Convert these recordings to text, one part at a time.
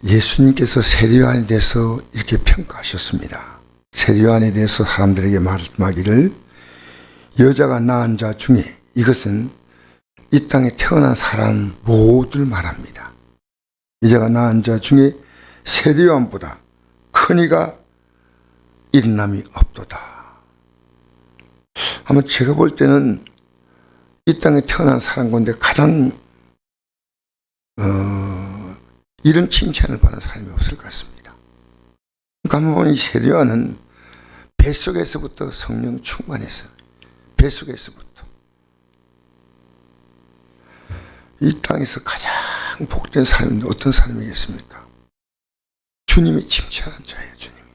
예수님께서 세례요한에 대해서 이렇게 평가하셨습니다. 세례요한에 대해서 사람들에게 말씀하기를 여자가 낳은 자 중에, 이것은 이 땅에 태어난 사람 모두를 말합니다. 여자가 낳은 자 중에 세례요한보다 큰 이가 일어남이 없도다. 아마 제가 볼 때는 이 땅에 태어난 사람 가운데 가장 이런 칭찬을 받은 사람이 없을 것 같습니다. 그러니까 한번 보니 세례요한은 뱃속에서부터 성령 충만했어요. 뱃속에서부터. 이 땅에서 가장 복된 사람은 어떤 사람이겠습니까? 주님이 칭찬한 자예요. 주님이.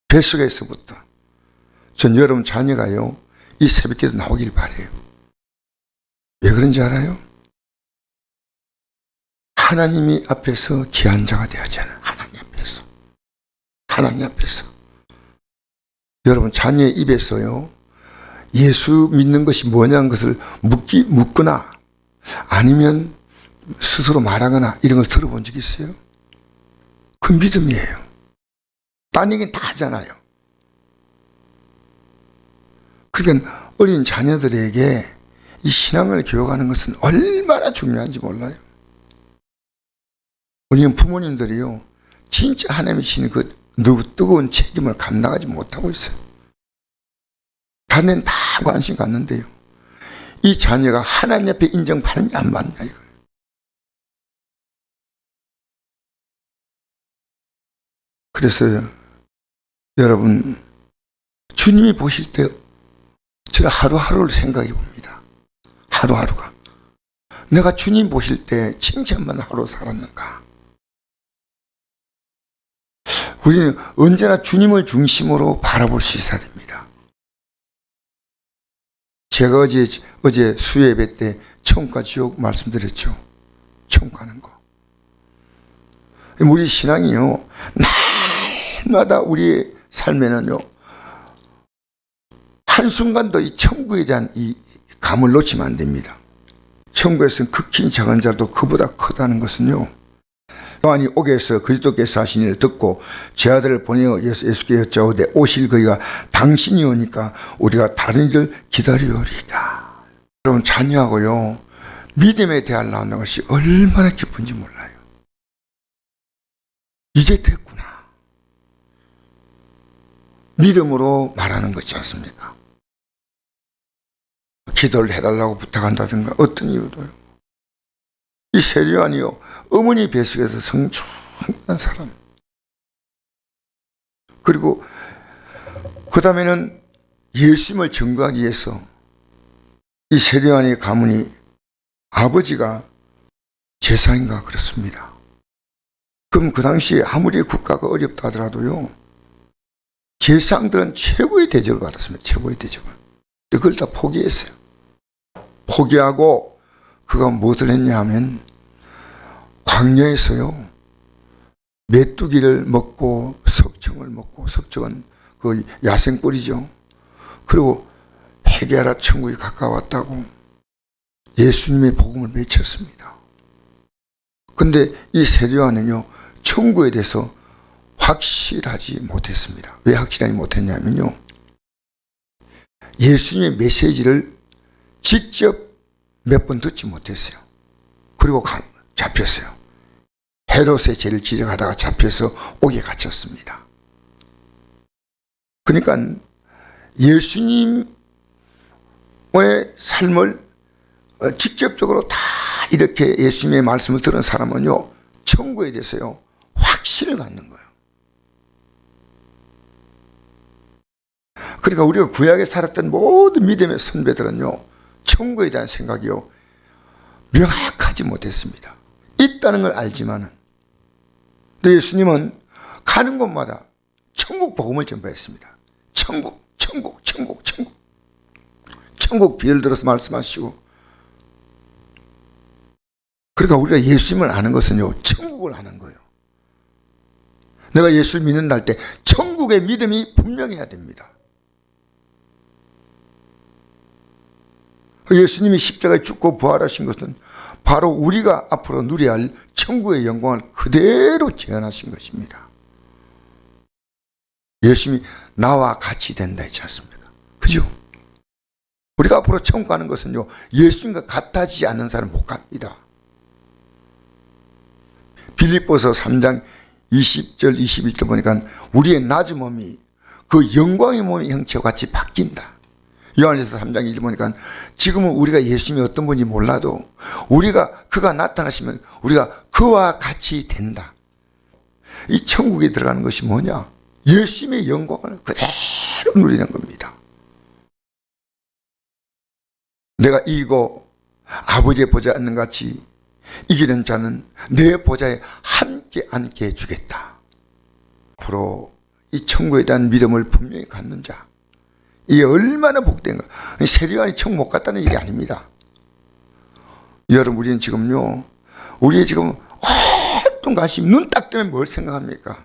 뱃속에서부터. 전 여러분 자녀가요, 이 새벽기도 나오길 바라요. 왜 그런지 알아요? 하나님이 앞에서 귀한 자가 되었잖아요. 하나님 앞에서. 하나님 앞에서. 여러분 자녀의 입에서요, 예수 믿는 것이 뭐냐는 것을 묻거나 아니면 스스로 말하거나 이런 걸 들어본 적 있어요? 그 믿음이에요. 딴 얘기는 다 하잖아요. 그러니까 어린 자녀들에게 이 신앙을 교육하는 것은 얼마나 중요한지 몰라요. 우리는 부모님들이요, 진짜 하나님이 주시는 그 뜨거운 책임을 감당하지 못하고 있어요. 다른 데는 다 관심 갖는데요, 이 자녀가 하나님 앞에 인정받느냐 안 받느냐 이거예요. 그래서 여러분, 주님이 보실 때 저는 하루하루를 생각해 봅니다. 하루하루가. 내가 주님 보실 때 칭찬만 하루 살았는가? 우리는 언제나 주님을 중심으로 바라볼 수 있어야 됩니다. 제가 어제 수요예배 때 천국과 지옥 말씀드렸죠. 천국 가는 거. 우리 신앙이요, 날마다 우리의 삶에는요, 한순간도 이 천국에 대한 이 감을 놓치면 안 됩니다. 천국에서는 극히 작은 자도 그보다 크다는 것은요, 요한이 옥에서 그리스도께서 하신 일을 듣고 제 아들을 보내어 예수께 여짜오되 오실 그이가 당신이 오니까 우리가 다른 길 기다리오리라. 여러분 자녀하고요, 믿음에 대하여 나오는 것이 얼마나 기쁜지 몰라요. 이제 됐구나. 믿음으로 말하는 거지 않습니까? 기도를 해달라고 부탁한다든가 어떤 이유도요. 이 세례요한이요, 어머니 뱃속에서 성충만한 사람. 그리고 그 다음에는 예수님을 증거하기 위해서 이 세례요한의 가문이 아버지가 제사인가 그렇습니다. 그럼 그 당시에 아무리 국가가 어렵다 하더라도요, 제사장들은 최고의 대접을 받았습니다. 최고의 대접을. 그걸 다 포기했어요. 포기하고 그가 무엇을 했냐 하면 광야에서요, 메뚜기를 먹고 석청을 먹고, 석청은 그 야생꿀이죠. 그리고 회개하라 천국이 가까웠다고 예수님의 복음을 외쳤습니다. 근데 이 세례요한은요, 천국에 대해서 확실하지 못했습니다. 왜 확실하지 못했냐면요, 예수님의 메시지를 직접 몇 번 듣지 못했어요. 그리고 잡혔어요. 헤롯의 죄를 지적하다가 잡혀서 옥에 갇혔습니다. 그러니까 예수님의 삶을 직접적으로 다 이렇게 예수님의 말씀을 들은 사람은요, 천국에 대해서요, 확신을 갖는 거예요. 그러니까 우리가 구약에 살았던 모든 믿음의 선배들은요, 천국에 대한 생각이요, 명확하지 못했습니다. 있다는 걸 알지만은. 근데 예수님은 가는 곳마다 천국 복음을 전파했습니다. 천국, 천국, 천국, 천국. 천국 비유를 들어서 말씀하시고. 그러니까 우리가 예수님을 아는 것은요, 천국을 아는 거예요. 내가 예수를 믿는다 할 때 천국의 믿음이 분명해야 됩니다. 예수님이 십자가에 죽고 부활하신 것은 바로 우리가 앞으로 누려야 할 천국의 영광을 그대로 재현하신 것입니다. 예수님이 나와 같이 된다 했지 않습니까? 그죠? 우리가 앞으로 천국 가는 것은요, 예수님과 같아지지 않는 사람은 못 갑니다. 빌립보서 3장 20절 21절 보니까 우리의 낮은 몸이 그 영광의 몸의 형체와 같이 바뀐다. 요한일서 3장 1절 보니까 지금은 우리가 예수님이 어떤 분인지 몰라도 그가 나타나시면 우리가 그와 같이 된다. 이 천국에 들어가는 것이 뭐냐? 예수님의 영광을 그대로 누리는 겁니다. 내가 이기고 아버지의 보좌에 앉는 같이 이기는 자는 내 보좌에 함께 앉게 해주겠다. 앞으로 이 천국에 대한 믿음을 분명히 갖는 자, 이게 얼마나 복된가. 세례요한이 천국 못 갔다는 얘기 아닙니다. 여러분, 우리는 지금요, 우리의 지금 활동 관심, 눈 딱 뜨면 뭘 생각합니까?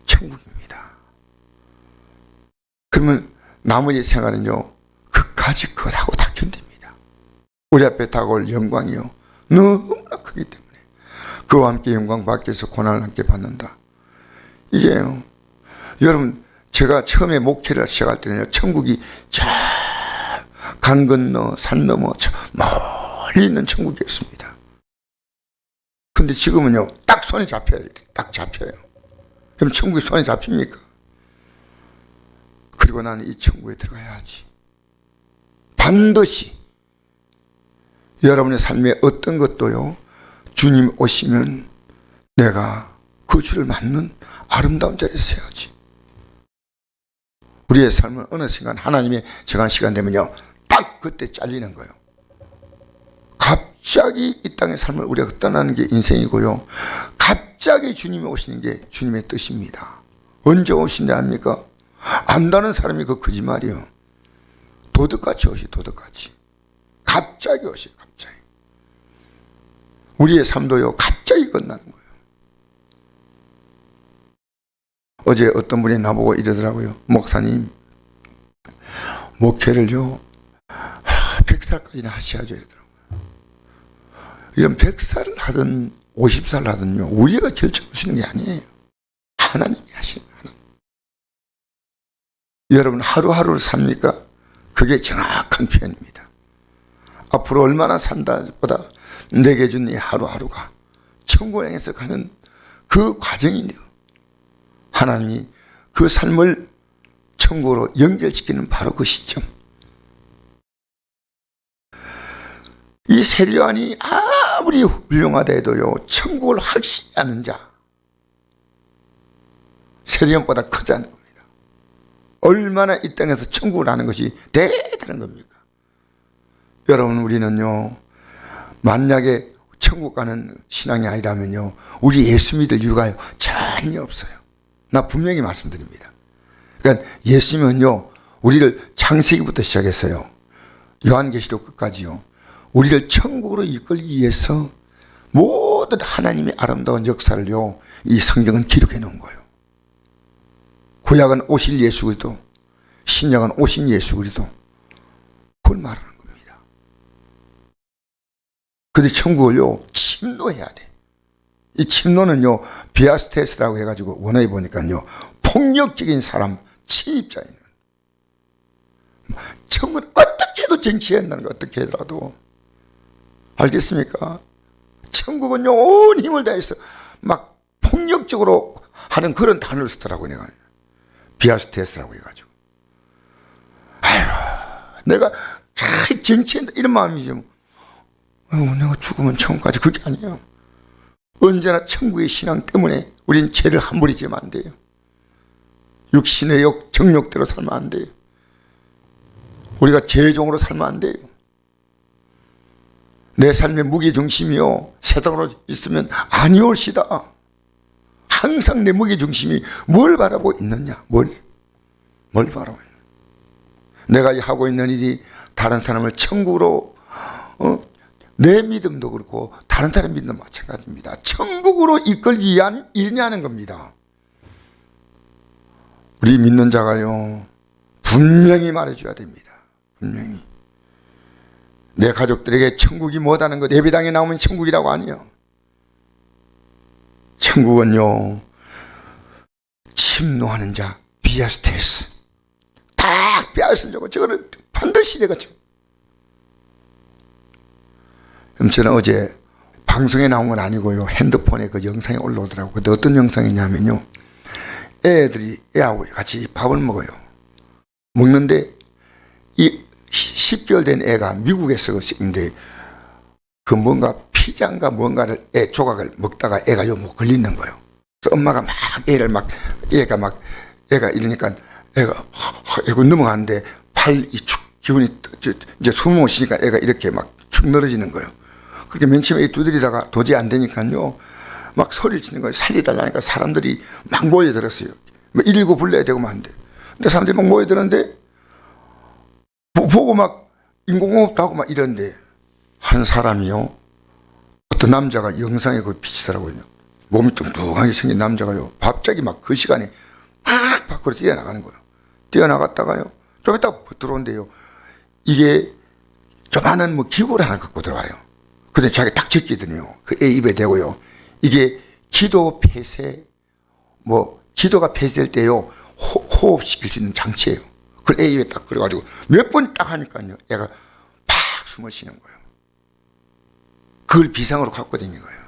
천국입니다. 그러면 나머지 생활은요, 그까지 그하고 다 견딥니다. 우리 앞에 다가올 영광이요, 너무나 크기 때문에 그와 함께 영광 밖에서 고난을 함께 받는다. 이게요, 여러분, 제가 처음에 목회를 시작할 때는요, 천국이 저 강 건너 산 넘어 저 멀리 있는 천국이었습니다. 근데 지금은요, 딱 손에 잡혀요. 딱 잡혀요. 그럼 천국이 손에 잡힙니까? 그리고 나는 이 천국에 들어가야지. 반드시 여러분의 삶에 어떤 것도요, 주님 오시면 내가 그 주를 맞는 아름다운 자리에 서야지. 우리의 삶은 어느 순간 하나님의 정한 시간 되면요, 딱 그때 잘리는 거예요. 갑자기 이 땅의 삶을 우리가 떠나는 게 인생이고요, 갑자기 주님이 오시는 게 주님의 뜻입니다. 언제 오신다 합니까? 안다는 사람이 그 거짓말이요. 도둑같이 오시, 도둑같이. 갑자기 오시, 갑자기. 우리의 삶도요, 갑자기 끝나는 거예요. 어제 어떤 분이 나보고 이러더라고요. 목사님, 목회를요, 100살까지는 하셔야죠. 이러더라고요. 이런 100살을 하든 50살 하든요, 우리가 결정하시는 게 아니에요. 하나님이 하시는 거예요. 하나님. 여러분, 하루하루를 삽니까? 그게 정확한 표현입니다. 앞으로 얼마나 산다보다 내게 준 이 하루하루가 천국에 향해서 가는 그 과정이네요. 하나님이 그 삶을 천국으로 연결시키는 바로 그 시점. 이 세례요한이 아무리 훌륭하다 해도요, 천국을 확신히 아는 자, 세례요한보다 크다는 겁니다. 얼마나 이 땅에서 천국을 아는 것이 대단한 겁니까? 여러분, 우리는요, 만약에 천국 가는 신앙이 아니라면요, 우리 예수 믿을 이유가 전혀 없어요. 나 분명히 말씀드립니다. 그러니까 예수님은요, 우리를 창세기부터 시작했어요. 요한계시록 끝까지요, 우리를 천국으로 이끌기 위해서 모든 하나님의 아름다운 역사를요, 이 성경은 기록해 놓은 거예요. 구약은 오실 예수 그리스도, 신약은 오신 예수 그리스도, 그걸 말하는 겁니다. 근데 천국을요, 침노해야 돼. 이 침노는요, 비아스테스라고 해가지고 원어에 보니까요, 폭력적인 사람, 침입자예요. 천국은 어떻게 해도 정치해야 한다는 거, 어떻게 하더라도. 알겠습니까? 천국은요, 온 힘을 다해서 막 폭력적으로 하는 그런 단어를 쓰더라고요. 내가 비아스테스라고 해가지고, 아휴, 내가 잘 정치한다 이런 마음이죠. 내가 죽으면 천국까지. 그게 아니에요. 언제나 천국의 신앙 때문에 우린 죄를 함부로 지면 안 돼요. 육신의 욕, 정욕대로 살면 안 돼요. 우리가 죄종으로 살면 안 돼요. 내 삶의 무게중심이요, 세상으로 있으면 아니올시다. 항상 내 무게중심이 뭘 바라보고 있느냐? 뭘 바라보고 있느냐? 내가 하고 있는 일이 다른 사람을 천국으로, 내 믿음도 그렇고 다른 사람 믿음도 마찬가지입니다. 천국으로 이끌기 위한 일이냐는 겁니다. 우리 믿는 자가요, 분명히 말해줘야 됩니다. 분명히. 내 가족들에게 천국이 뭐다는 것 예배당에 나오면 천국이라고 아니요. 천국은요, 침노하는 자, 비아스테스. 다 빼앗으려고 저거는 반드시 되겠죠. 저는 어제 방송에 나온 건 아니고요, 핸드폰에 그 영상이 올라오더라고요. 근데 어떤 영상이냐면요, 애들이 애하고 같이 밥을 먹어요. 먹는데 이 10개월 된 애가 미국에서 있는데 그 뭔가 피자인가 뭔가를 애 조각을 먹다가 애가 요 뭐 걸리는 거예요. 그래서 엄마가 막 애를 막 애가 이러니까 애가 넘어가는데 팔이 축 기운이 이제 숨 못 쉬니까 애가 이렇게 막 축 늘어지는 거예요. 그렇게 맨 처음에 두드리다가 도저히 안 되니까요, 막 소리를 치는 거예요. 살리달라니까 사람들이 막 모여들었어요. 뭐 119 불러야 되고 막 한데. 근데 사람들이 막 모여들었는데 보고 막 인공호흡도 하고 막 이러는데 한 사람이요, 어떤 남자가 영상에 그 비치더라고요. 몸이 뚱뚱하게 생긴 남자가요, 갑자기 막 그 시간에 막 밖으로 뛰어나가는 거예요. 뛰어나갔다가요, 좀 이따 들어온대요. 이게 조만한 뭐 기구를 하나 갖고 들어와요. 근데 자기 딱 제끼더니요, 그 애 입에 대고요, 이게 기도 폐쇄, 뭐 기도가 폐쇄될 때요 호흡시킬 수 있는 장치예요. 그걸 애 입에 딱 그래가지고 몇 번 딱 하니까요, 애가 팍 숨을 쉬는 거예요. 그걸 비상으로 갖고 다니는 거예요.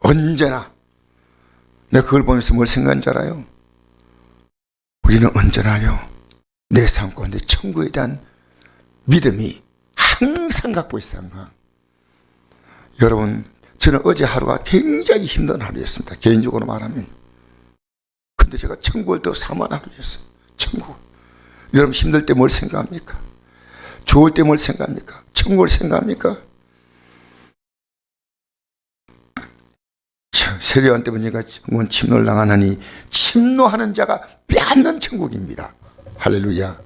언제나. 내가 그걸 보면서 뭘 생각한 줄 알아요? 우리는 언제나요, 내 삶 가운데 천국에 대한 믿음이 항상 갖고 있어요. 항상. 여러분, 저는 어제 하루가 굉장히 힘든 하루였습니다. 개인적으로 말하면. 근데 제가 천국을 더 사모한 하루였어요. 천국. 여러분, 힘들 때 뭘 생각합니까? 좋을 때 뭘 생각합니까? 천국을 생각합니까? 세례요한 때 보니까 천국은 침노를 당하나니 침노하는 자가 빼앗는 천국입니다. 할렐루야.